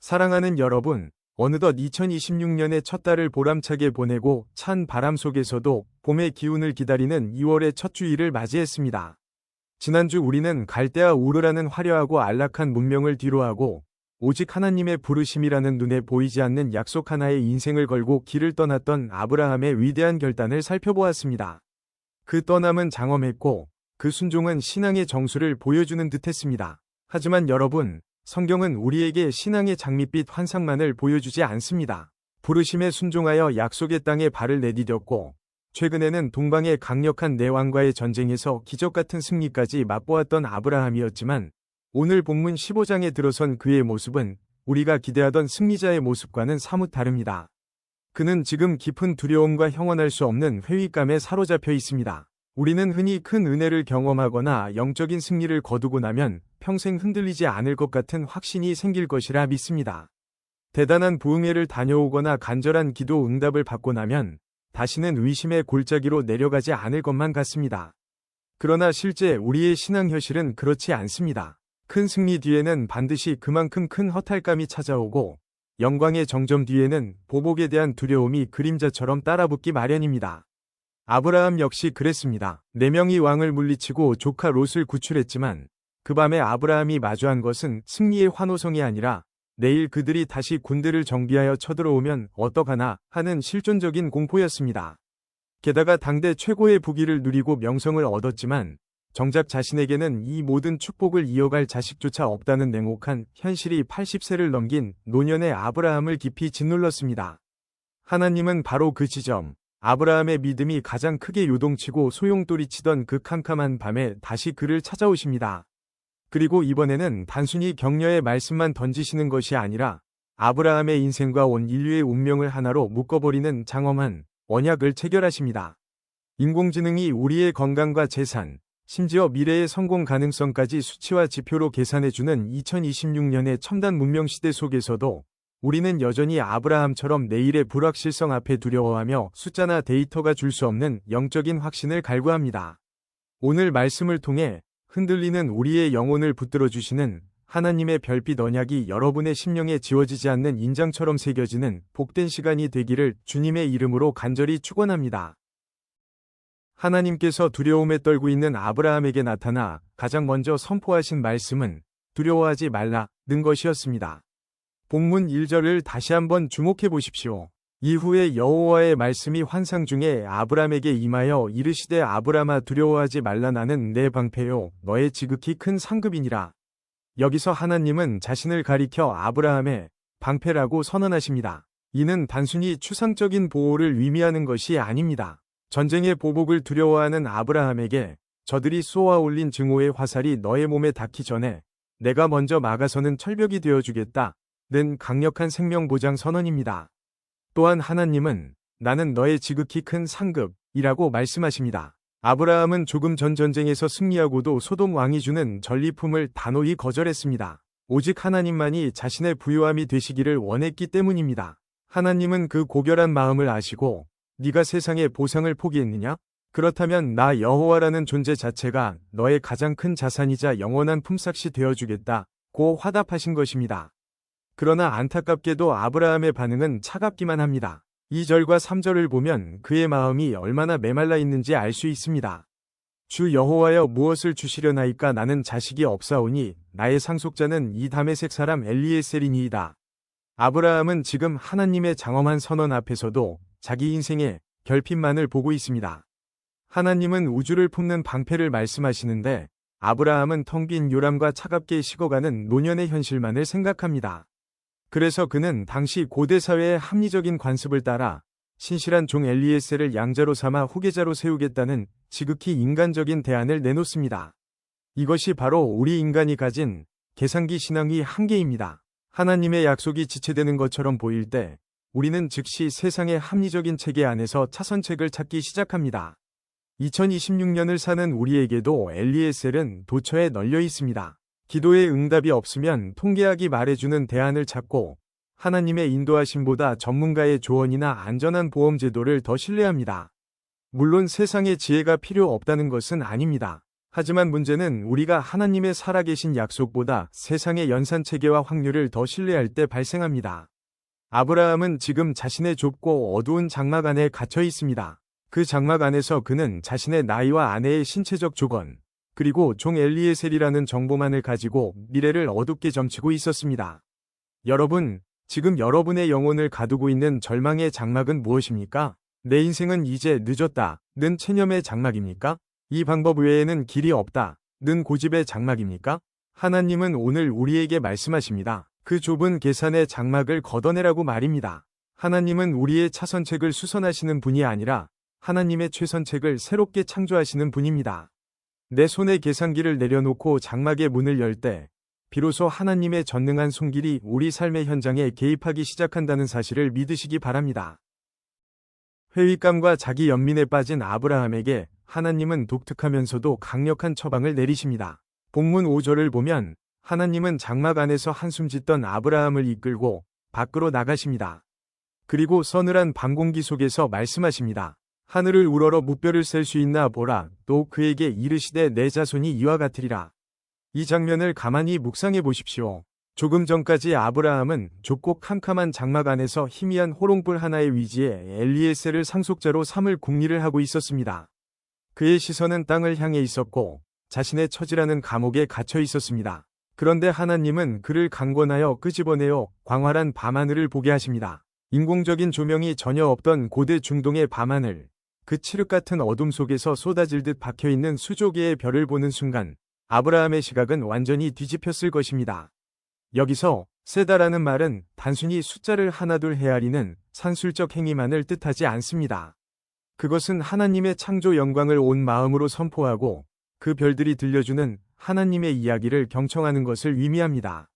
사랑하는 여러분, 어느덧 2026년의 첫 달을 보람차게 보내고 찬 바람 속에서도 봄의 기운을 기다리는 2월의 첫 주일을 맞이했습니다. 지난주 우리는 갈대아 우르라는 화려하고 안락한 문명을 뒤로하고 오직 하나님의 부르심이라는 눈에 보이지 않는 약속 하나에 인생을 걸고 길을 떠났던 아브라함의 위대한 결단을 살펴보았습니다. 그 떠남은 장엄했고 그 순종은 신앙의 정수를 보여주는 듯했습니다. 하지만 여러분, 성경은 우리에게 신앙의 장밋빛 환상만을 보여주지 않습니다. 부르심에 순종하여 약속의 땅에 발을 내디뎠고 최근에는 동방의 강력한 내왕과의 전쟁에서 기적같은 승리까지 맛보았던 아브라함이었지만 오늘 본문 15장에 들어선 그의 모습은 우리가 기대하던 승리자의 모습과는 사뭇 다릅니다. 그는 지금 깊은 두려움과 형언할 수 없는 회의감에 사로잡혀 있습니다. 우리는 흔히 큰 은혜를 경험하거나 영적인 승리를 거두고 나면 평생 흔들리지 않을 것 같은 확신이 생길 것이라 믿습니다. 대단한 부흥회를 다녀오거나 간절한 기도 응답을 받고 나면 다시는 의심의 골짜기로 내려가지 않을 것만 같습니다. 그러나 실제 우리의 신앙 현실은 그렇지 않습니다. 큰 승리 뒤에는 반드시 그만큼 큰 허탈감이 찾아오고 영광의 정점 뒤에는 보복에 대한 두려움이 그림자처럼 따라붙기 마련입니다. 아브라함 역시 그랬습니다. 4명이 왕을 물리치고 조카 롯을 구출했지만 그 밤에 아브라함이 마주한 것은 승리의 환호성이 아니라 내일 그들이 다시 군대를 정비하여 쳐들어오면 어떡하나 하는 실존적인 공포였습니다. 게다가 당대 최고의 부귀를 누리고 명성을 얻었지만 정작 자신에게는 이 모든 축복을 이어갈 자식조차 없다는 냉혹한 현실이 80세를 넘긴 노년의 아브라함을 깊이 짓눌렀습니다. 하나님은 바로 그 지점, 아브라함의 믿음이 가장 크게 요동치고 소용돌이치던 그 캄캄한 밤에 다시 그를 찾아오십니다. 그리고 이번에는 단순히 격려의 말씀만 던지시는 것이 아니라 아브라함의 인생과 온 인류의 운명을 하나로 묶어버리는 장엄한 언약을 체결하십니다. 인공지능이 우리의 건강과 재산, 심지어 미래의 성공 가능성까지 수치와 지표로 계산해주는 2026년의 첨단 문명 시대 속에서도 우리는 여전히 아브라함처럼 내일의 불확실성 앞에 두려워하며 숫자나 데이터가 줄 수 없는 영적인 확신을 갈구합니다. 오늘 말씀을 통해 흔들리는 우리의 영혼을 붙들어 주시는 하나님의 별빛 언약이 여러분의 심령에 지워지지 않는 인장처럼 새겨지는 복된 시간이 되기를 주님의 이름으로 간절히 축원합니다. 하나님께서 두려움에 떨고 있는 아브라함에게 나타나 가장 먼저 선포하신 말씀은 두려워하지 말라는 것이었습니다. 본문 1절을 다시 한번 주목해 보십시오. 이후에 여호와의 말씀이 환상 중에 아브람에게 임하여 이르시되 아브람아 두려워하지 말라 나는 내 방패요 너의 지극히 큰 상급이니라. 여기서 하나님은 자신을 가리켜 아브라함의 방패라고 선언하십니다. 이는 단순히 추상적인 보호를 의미하는 것이 아닙니다. 전쟁의 보복을 두려워하는 아브라함에게 저들이 쏘아 올린 증오의 화살이 너의 몸에 닿기 전에 내가 먼저 막아서는 철벽이 되어주겠다. 는 강력한 생명보장 선언입니다. 또한 하나님은 나는 너의 지극히 큰 상급이라고 말씀하십니다. 아브라함은 조금 전 전쟁에서 승리하고도 소돔 왕이 주는 전리품을 단호히 거절했습니다. 오직 하나님만이 자신의 부요함이 되시기를 원했기 때문입니다. 하나님은 그 고결한 마음을 아시고 네가 세상의 보상을 포기했느냐? 그렇다면 나 여호와라는 존재 자체가 너의 가장 큰 자산이자 영원한 품삯이 되어주겠다. 고 화답하신 것입니다. 그러나 안타깝게도 아브라함의 반응은 차갑기만 합니다. 2절과 3절을 보면 그의 마음이 얼마나 메말라 있는지 알 수 있습니다. 주 여호와여 무엇을 주시려나이까 나는 자식이 없사오니 나의 상속자는 이 다메섹 사람 엘리에셀이니이다. 아브라함은 지금 하나님의 장엄한 선언 앞에서도 자기 인생의 결핍만을 보고 있습니다. 하나님은 우주를 품는 방패를 말씀하시는데 아브라함은 텅 빈 요람과 차갑게 식어가는 노년의 현실만을 생각합니다. 그래서 그는 당시 고대 사회의 합리적인 관습을 따라 신실한 종 엘리에셀을 양자로 삼아 후계자로 세우겠다는 지극히 인간적인 대안을 내놓습니다. 이것이 바로 우리 인간이 가진 계산기 신앙의 한계입니다. 하나님의 약속이 지체되는 것처럼 보일 때 우리는 즉시 세상의 합리적인 체계 안에서 차선책을 찾기 시작합니다. 2026년을 사는 우리에게도 엘리에셀은 도처에 널려 있습니다. 기도의 응답이 없으면 통계학이 말해주는 대안을 찾고 하나님의 인도하심보다 전문가의 조언이나 안전한 보험 제도를 더 신뢰합니다. 물론 세상의 지혜가 필요 없다는 것은 아닙니다. 하지만 문제는 우리가 하나님의 살아계신 약속보다 세상의 연산체계와 확률을 더 신뢰할 때 발생합니다. 아브라함은 지금 자신의 좁고 어두운 장막 안에 갇혀 있습니다. 그 장막 안에서 그는 자신의 나이와 아내의 신체적 조건, 그리고 종 엘리에셀이라는 정보만을 가지고 미래를 어둡게 점치고 있었습니다. 여러분, 지금 여러분의 영혼을 가두고 있는 절망의 장막은 무엇입니까? 내 인생은 이제 늦었다 는 체념의 장막입니까? 이 방법 외에는 길이 없다 는 고집의 장막입니까? 하나님은 오늘 우리에게 말씀하십니다. 그 좁은 계산의 장막을 걷어내라고 말입니다. 하나님은 우리의 차선책을 수선하시는 분이 아니라 하나님의 최선책을 새롭게 창조하시는 분입니다. 내 손에 계산기를 내려놓고 장막의 문을 열 때 비로소 하나님의 전능한 손길이 우리 삶의 현장에 개입하기 시작한다는 사실을 믿으시기 바랍니다. 회의감과 자기 연민에 빠진 아브라함에게 하나님은 독특하면서도 강력한 처방을 내리십니다. 본문 5절을 보면 하나님은 장막 안에서 한숨 짓던 아브라함을 이끌고 밖으로 나가십니다. 그리고 서늘한 밤 공기 속에서 말씀하십니다. 하늘을 우러러 무뼈를 셀 수 있나 보라. 또 그에게 이르시되 내 자손이 이와 같으리라. 이 장면을 가만히 묵상해 보십시오. 조금 전까지 아브라함은 좁고 캄캄한 장막 안에서 희미한 호롱불 하나의 위지에 엘리에셀을 상속자로 삼을 궁리를 하고 있었습니다. 그의 시선은 땅을 향해 있었고 자신의 처지라는 감옥에 갇혀 있었습니다. 그런데 하나님은 그를 강권하여 끄집어내어 광활한 밤하늘을 보게 하십니다. 인공적인 조명이 전혀 없던 고대 중동의 밤하늘, 그 칠흑 같은 어둠 속에서 쏟아질듯 박혀있는 수조 개의 별을 보는 순간 아브라함의 시각은 완전히 뒤집혔을 것입니다. 여기서 세다라는 말은 단순히 숫자를 하나둘 헤아리는 산술적 행위만을 뜻하지 않습니다. 그것은 하나님의 창조 영광을 온 마음으로 선포하고 그 별들이 들려주는 하나님의 이야기를 경청하는 것을 의미합니다.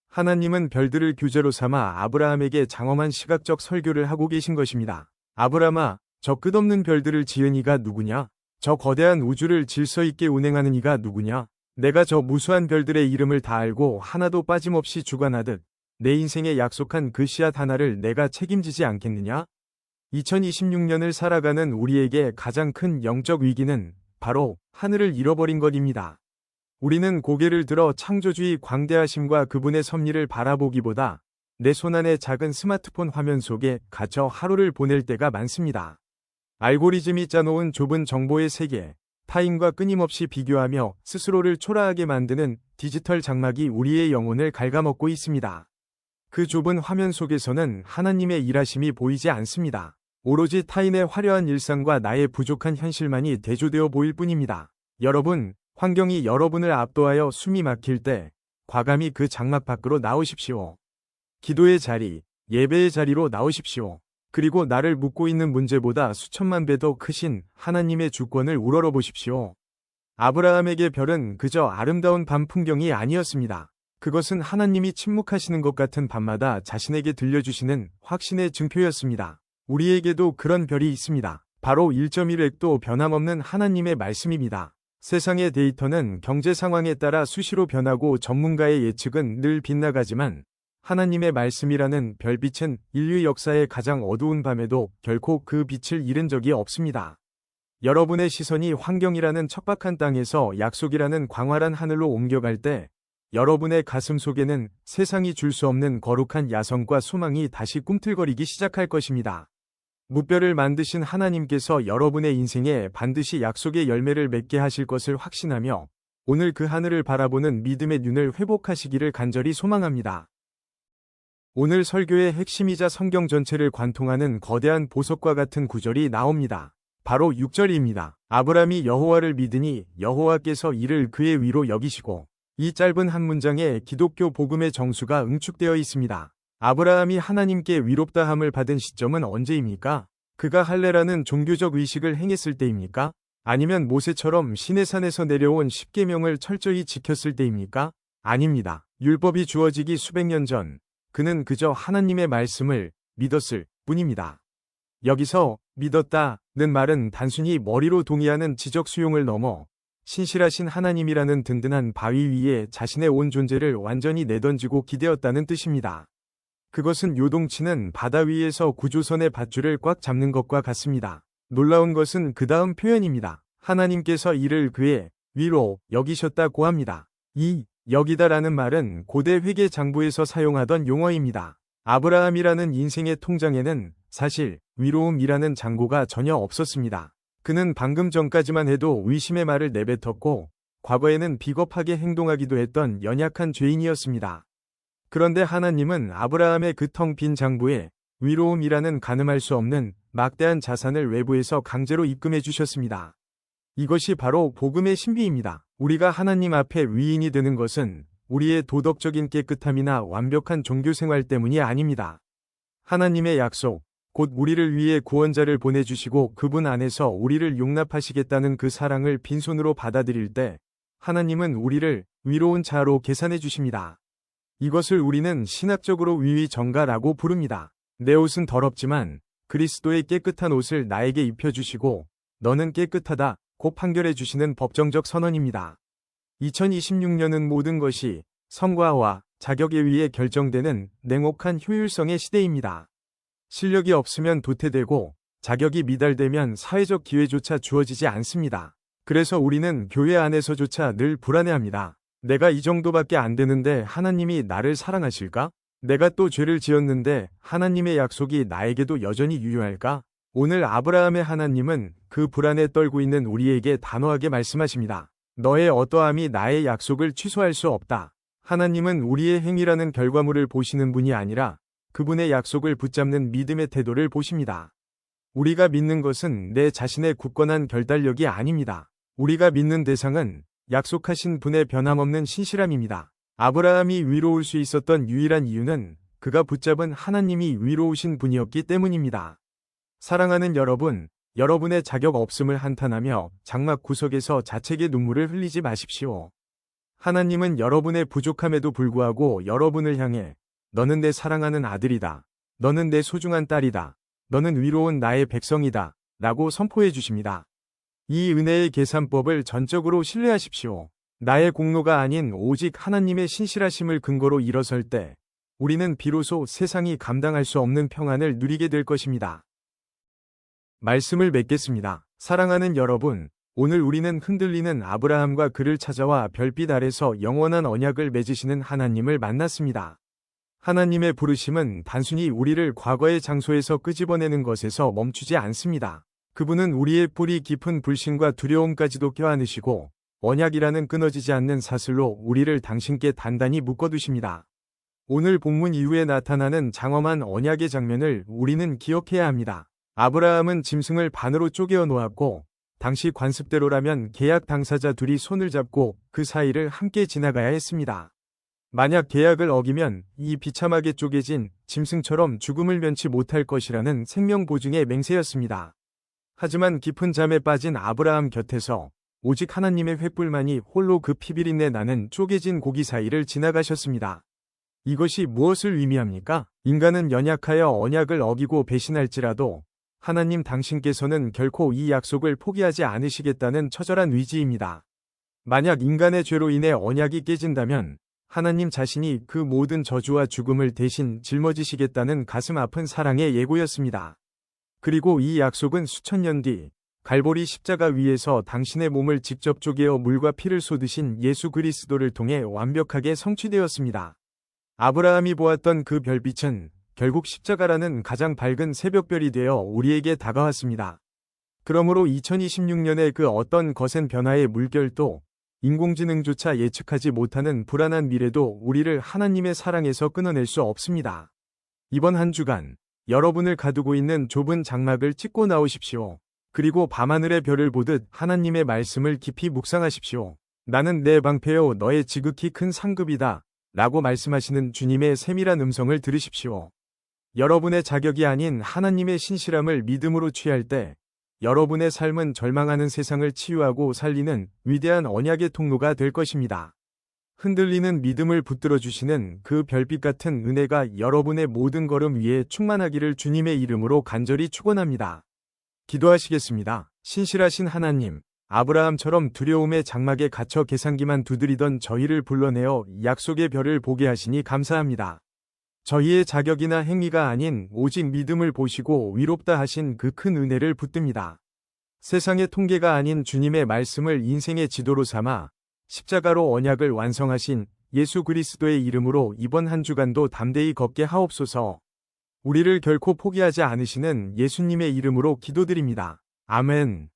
하나님은 별들을 교재로 삼아 아브라함에게 장엄한 시각적 설교를 하고 계신 것입니다. 아브라함아, 저 끝없는 별들을 지은 이가 누구냐? 저 거대한 우주를 질서 있게 운행하는 이가 누구냐? 내가 저 무수한 별들의 이름을 다 알고 하나도 빠짐없이 주관하듯 내 인생에 약속한 그 씨앗 하나를 내가 책임지지 않겠느냐? 2026년을 살아가는 우리에게 가장 큰 영적 위기는 바로 하늘을 잃어버린 것입니다. 우리는 고개를 들어 창조주의 광대하심과 그분의 섭리를 바라보기보다 내 손안의 작은 스마트폰 화면 속에 갇혀 하루를 보낼 때가 많습니다. 알고리즘이 짜놓은 좁은 정보의 세계, 타인과 끊임없이 비교하며 스스로를 초라하게 만드는 디지털 장막이 우리의 영혼을 갉아먹고 있습니다. 그 좁은 화면 속에서는 하나님의 일하심이 보이지 않습니다. 오로지 타인의 화려한 일상과 나의 부족한 현실만이 대조되어 보일 뿐입니다. 여러분, 환경이 여러분을 압도하여 숨이 막힐 때 과감히 그 장막 밖으로 나오십시오. 기도의 자리, 예배의 자리로 나오십시오. 그리고 나를 묶고 있는 문제보다 수천만 배 더 크신 하나님의 주권을 우러러보십시오. 아브라함에게 별은 그저 아름다운 밤 풍경이 아니었습니다. 그것은 하나님이 침묵하시는 것 같은 밤마다 자신에게 들려주시는 확신의 증표였습니다. 우리에게도 그런 별이 있습니다. 바로 1.1획도 변함없는 하나님의 말씀입니다. 세상의 데이터는 경제 상황에 따라 수시로 변하고 전문가의 예측은 늘 빗나가지만 하나님의 말씀이라는 별빛은 인류 역사의 가장 어두운 밤에도 결코 그 빛을 잃은 적이 없습니다. 여러분의 시선이 환경이라는 척박한 땅에서 약속이라는 광활한 하늘로 옮겨갈 때 여러분의 가슴 속에는 세상이 줄 수 없는 거룩한 야성과 소망이 다시 꿈틀거리기 시작할 것입니다. 무뼈를 만드신 하나님께서 여러분의 인생에 반드시 약속의 열매를 맺게 하실 것을 확신하며 오늘 그 하늘을 바라보는 믿음의 눈을 회복하시기를 간절히 소망합니다. 오늘 설교의 핵심이자 성경 전체를 관통하는 거대한 보석과 같은 구절이 나옵니다. 바로 6절입니다. 아브람이 여호와를 믿으니 여호와께서 이를 그의 위로 여기시고. 이 짧은 한 문장에 기독교 복음의 정수가 응축되어 있습니다. 아브라함이 하나님께 위롭다함을 받은 시점은 언제입니까? 그가 할례라는 종교적 의식을 행했을 때입니까? 아니면 모세처럼 시내산에서 내려온 십계명을 철저히 지켰을 때입니까? 아닙니다. 율법이 주어지기 수백 년 전, 그는 그저 하나님의 말씀을 믿었을 뿐입니다. 여기서 믿었다는 말은 단순히 머리로 동의하는 지적 수용을 넘어 신실하신 하나님이라는 든든한 바위 위에 자신의 온 존재를 완전히 내던지고 기대었다는 뜻입니다. 그것은 요동치는 바다 위에서 구조선의 밧줄을 꽉 잡는 것과 같습니다. 놀라운 것은 그 다음 표현입니다. 하나님께서 이를 그의 위로 여기셨다고 합니다. 이 여기다라는 말은 고대 회계 장부에서 사용하던 용어입니다. 아브라함이라는 인생의 통장에는 사실 위로움이라는 장고가 전혀 없었습니다. 그는 방금 전까지만 해도 의심의 말을 내뱉었고 과거에는 비겁하게 행동하기도 했던 연약한 죄인이었습니다. 그런데 하나님은 아브라함의 그 텅 빈 장부에 위로움이라는 가늠할 수 없는 막대한 자산을 외부에서 강제로 입금해 주셨습니다. 이것이 바로 복음의 신비입니다. 우리가 하나님 앞에 위인이 되는 것은 우리의 도덕적인 깨끗함이나 완벽한 종교생활 때문이 아닙니다. 하나님의 약속, 곧 우리를 위해 구원자를 보내주시고 그분 안에서 우리를 용납하시겠다는 그 사랑을 빈손으로 받아들일 때 하나님은 우리를 위로운 자로 계산해 주십니다. 이것을 우리는 신학적으로 위위정가라고 부릅니다. 내 옷은 더럽지만 그리스도의 깨끗한 옷을 나에게 입혀주시고 너는 깨끗하다 고 판결해 주시는 법정적 선언입니다. 2026년은 모든 것이 성과와 자격에 의해 결정되는 냉혹한 효율성의 시대입니다. 실력이 없으면 도태되고 자격이 미달되면 사회적 기회조차 주어지지 않습니다. 그래서 우리는 교회 안에서조차 늘 불안해합니다. 내가 이 정도밖에 안 되는데 하나님이 나를 사랑하실까? 내가 또 죄를 지었는데 하나님의 약속이 나에게도 여전히 유효할까? 오늘 아브라함의 하나님은 그 불안에 떨고 있는 우리에게 단호하게 말씀하십니다. 너의 어떠함이 나의 약속을 취소할 수 없다. 하나님은 우리의 행위라는 결과물을 보시는 분이 아니라 그분의 약속을 붙잡는 믿음의 태도를 보십니다. 우리가 믿는 것은 내 자신의 굳건한 결단력이 아닙니다. 우리가 믿는 대상은 약속하신 분의 변함없는 신실함입니다. 아브라함이 위로울 수 있었던 유일한 이유는 그가 붙잡은 하나님이 위로우신 분이었기 때문입니다. 사랑하는 여러분, 여러분의 자격 없음을 한탄하며 장막 구석에서 자책의 눈물을 흘리지 마십시오. 하나님은 여러분의 부족함에도 불구하고 여러분을 향해 너는 내 사랑하는 아들이다. 너는 내 소중한 딸이다. 너는 위로운 나의 백성이다. 라고 선포해 주십니다. 이 은혜의 계산법을 전적으로 신뢰하십시오. 나의 공로가 아닌 오직 하나님의 신실하심을 근거로 일어설 때 우리는 비로소 세상이 감당할 수 없는 평안을 누리게 될 것입니다. 말씀을 맺겠습니다. 사랑하는 여러분, 오늘 우리는 흔들리는 아브라함과 그를 찾아와 별빛 아래서 영원한 언약을 맺으시는 하나님을 만났습니다. 하나님의 부르심은 단순히 우리를 과거의 장소에서 끄집어내는 것에서 멈추지 않습니다. 그분은 우리의 뿌리 깊은 불신과 두려움까지도 껴안으시고 언약이라는 끊어지지 않는 사슬로 우리를 당신께 단단히 묶어두십니다. 오늘 본문 이후에 나타나는 장엄한 언약의 장면을 우리는 기억해야 합니다. 아브라함은 짐승을 반으로 쪼개어 놓았고 당시 관습대로라면 계약 당사자 둘이 손을 잡고 그 사이를 함께 지나가야 했습니다. 만약 계약을 어기면 이 비참하게 쪼개진 짐승처럼 죽음을 면치 못할 것이라는 생명 보증의 맹세였습니다. 하지만 깊은 잠에 빠진 아브라함 곁에서 오직 하나님의 횃불만이 홀로 그 피비린내 나는 쪼개진 고기 사이를 지나가셨습니다. 이것이 무엇을 의미합니까? 인간은 연약하여 언약을 어기고 배신할지라도 하나님 당신께서는 결코 이 약속을 포기하지 않으시겠다는 처절한 의지입니다. 만약 인간의 죄로 인해 언약이 깨진다면 하나님 자신이 그 모든 저주와 죽음을 대신 짊어지시겠다는 가슴 아픈 사랑의 예고였습니다. 그리고 이 약속은 수천 년 뒤 갈보리 십자가 위에서 당신의 몸을 직접 쪼개어 물과 피를 쏟으신 예수 그리스도를 통해 완벽하게 성취되었습니다. 아브라함이 보았던 그 별빛은 결국 십자가라는 가장 밝은 새벽별이 되어 우리에게 다가왔습니다. 그러므로 2026년의 그 어떤 거센 변화의 물결도 인공지능조차 예측하지 못하는 불안한 미래도 우리를 하나님의 사랑에서 끊어낼 수 없습니다. 이번 한 주간 여러분을 가두고 있는 좁은 장막을 찢고 나오십시오. 그리고 밤하늘의 별을 보듯 하나님의 말씀을 깊이 묵상하십시오. 나는 내 방패요 너의 지극히 큰 상급이다 라고 말씀하시는 주님의 세밀한 음성을 들으십시오. 여러분의 자격이 아닌 하나님의 신실함을 믿음으로 취할 때 여러분의 삶은 절망하는 세상을 치유하고 살리는 위대한 언약의 통로가 될 것입니다. 흔들리는 믿음을 붙들어 주시는 그 별빛 같은 은혜가 여러분의 모든 걸음 위에 충만하기를 주님의 이름으로 간절히 축원합니다. 기도하시겠습니다. 신실하신 하나님, 아브라함처럼 두려움의 장막에 갇혀 계산기만 두드리던 저희를 불러내어 약속의 별을 보게 하시니 감사합니다. 저희의 자격이나 행위가 아닌 오직 믿음을 보시고 위롭다 하신 그 큰 은혜를 붙듭니다. 세상의 통계가 아닌 주님의 말씀을 인생의 지도로 삼아 십자가로 언약을 완성하신 예수 그리스도의 이름으로 이번 한 주간도 담대히 걷게 하옵소서. 우리를 결코 포기하지 않으시는 예수님의 이름으로 기도드립니다. 아멘.